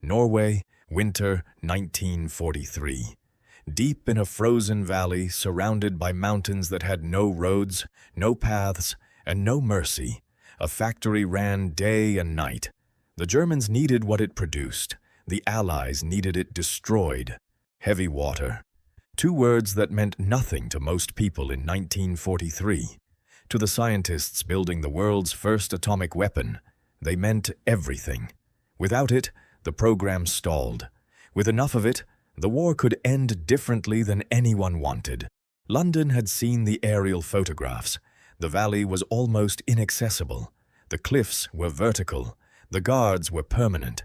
Norway, winter 1943. Deep in a frozen valley surrounded by mountains that had no roads, no paths, and no mercy, a factory ran day and night. The Germans needed what it produced. The Allies needed it destroyed. Heavy water. Two words that meant nothing to most people in 1943. To the scientists building the world's first atomic weapon, they meant everything. Without it, the program stalled. With enough of it, the war could end differently than anyone wanted. London had seen the aerial photographs. The valley was almost inaccessible. The cliffs were vertical. The guards were permanent.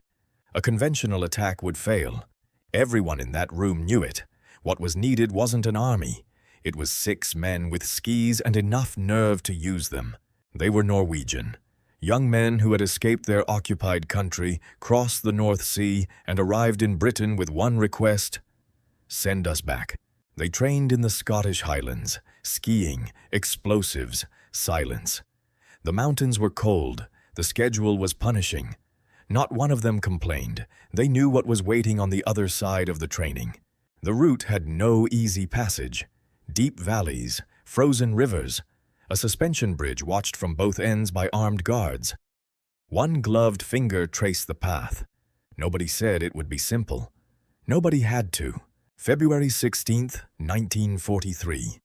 A conventional attack would fail. Everyone in that room knew it. What was needed wasn't an army. It was 6 men with skis and enough nerve to use them. They were Norwegian. Young men who had escaped their occupied country, crossed the North Sea, and arrived in Britain with one request: send us back. They trained in the Scottish Highlands, skiing, explosives, silence. The mountains were cold. The schedule was punishing. Not one of them complained. They knew what was waiting on the other side of the training. The route had no easy passage. Deep valleys, frozen rivers. A suspension bridge watched from both ends by armed guards. One gloved finger traced the path. Nobody said it would be simple. Nobody had to. February 16th, 1943.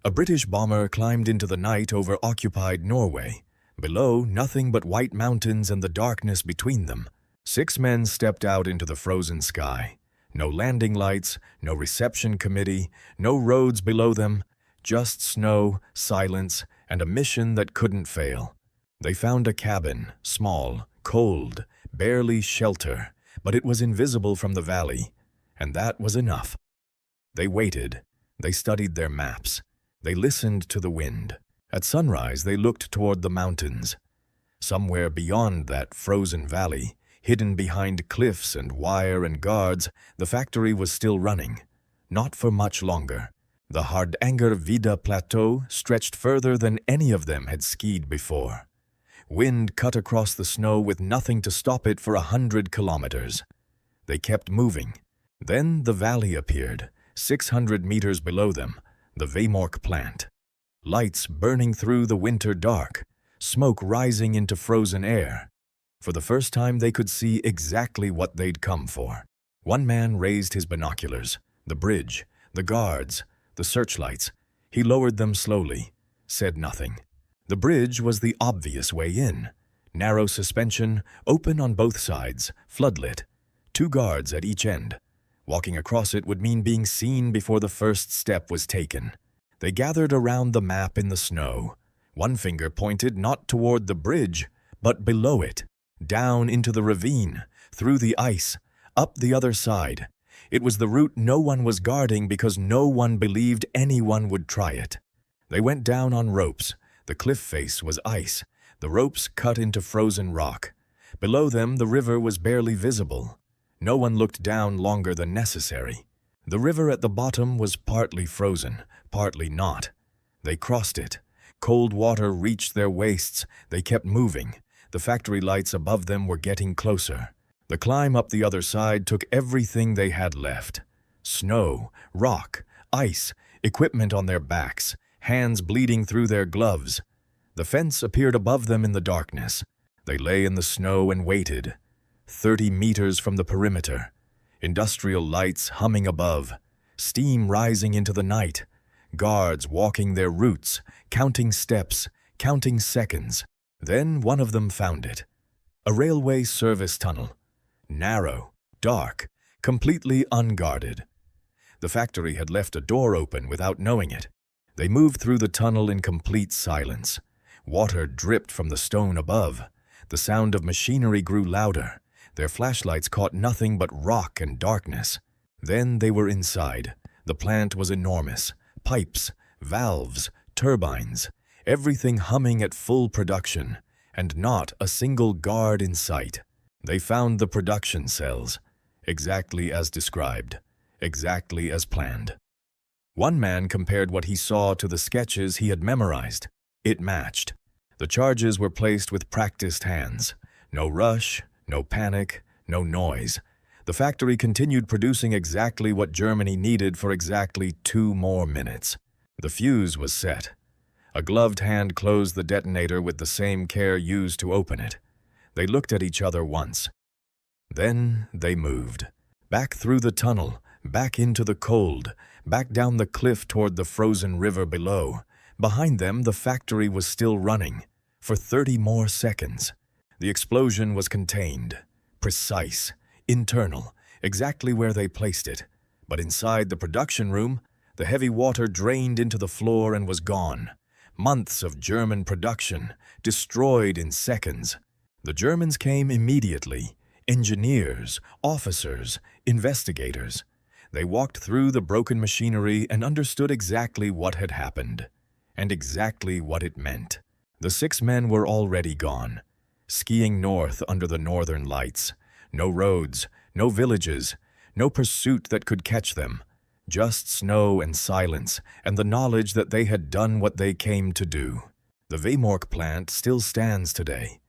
A British bomber climbed into the night over occupied Norway. Below, nothing but white mountains and the darkness between them. 6 men stepped out into the frozen sky. No landing lights, no reception committee, no roads below them. Just snow, silence, and a mission that couldn't fail. They found a cabin, small, cold, barely shelter, but it was invisible from the valley, and that was enough. They waited. They studied their maps. They listened to the wind. At sunrise, they looked toward the mountains. Somewhere beyond that frozen valley, hidden behind cliffs and wire and guards, the factory was still running. Not for much longer. The Hardanger Plateau stretched further than any of them had skied before. Wind cut across the snow with nothing to stop it for 100 kilometers. They kept moving. Then the valley appeared, 600 meters below them, the Vemork plant. Lights burning through the winter dark, smoke rising into frozen air. For the first time they could see exactly what they'd come for. One man raised his binoculars. The bridge, the guards, the searchlights. He lowered them slowly, said nothing. The bridge was the obvious way in. Narrow suspension, open on both sides, floodlit. 2 guards at each end. Walking across it would mean being seen before the first step was taken. They gathered around the map in the snow. One finger pointed not toward the bridge, but below it, down into the ravine, through the ice, up the other side. It was the route no one was guarding because no one believed anyone would try it. They went down on ropes. The cliff face was ice. The ropes cut into frozen rock. Below them, the river was barely visible. No one looked down longer than necessary. The river at the bottom was partly frozen, partly not. They crossed it. Cold water reached their waists. They kept moving. The factory lights above them were getting closer. The climb up the other side took everything they had left. Snow, rock, ice, equipment on their backs, hands bleeding through their gloves. The fence appeared above them in the darkness. They lay in the snow and waited. 30 meters from the perimeter. Industrial lights humming above. Steam rising into the night. Guards walking their routes, counting steps, counting seconds. Then one of them found it. A railway service tunnel. Narrow, dark, completely unguarded. The factory had left a door open without knowing it. They moved through the tunnel in complete silence. Water dripped from the stone above. The sound of machinery grew louder. Their flashlights caught nothing but rock and darkness. Then they were inside. The plant was enormous. Pipes, valves, turbines, everything humming at full production, and not a single guard in sight. They found the production cells, exactly as described, exactly as planned. One man compared what he saw to the sketches he had memorized. It matched. The charges were placed with practiced hands. No rush, no panic, no noise. The factory continued producing exactly what Germany needed for exactly 2 more minutes. The fuse was set. A gloved hand closed the detonator with the same care used to open it. They looked at each other once. Then they moved. Back through the tunnel, back into the cold, back down the cliff toward the frozen river below. Behind them, the factory was still running. For 30 more seconds. The explosion was contained, precise, internal, exactly where they placed it. But inside the production room, the heavy water drained into the floor and was gone. Months of German production, destroyed in seconds. The Germans came immediately. Engineers, officers, investigators. They walked through the broken machinery and understood exactly what had happened, and exactly what it meant. The 6 men were already gone, skiing north under the northern lights. No roads, no villages, no pursuit that could catch them. Just snow and silence, and the knowledge that they had done what they came to do. The Weymork plant still stands today.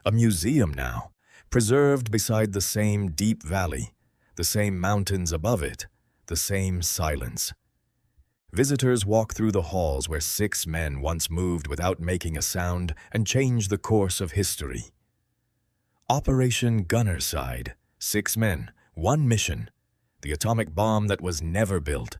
A museum now, preserved beside the same deep valley, the same mountains above it, the same silence. Visitors walk through the halls where 6 men once moved without making a sound and changed the course of history. Operation Gunnerside, 6 men, 1 mission. The atomic bomb that was never built.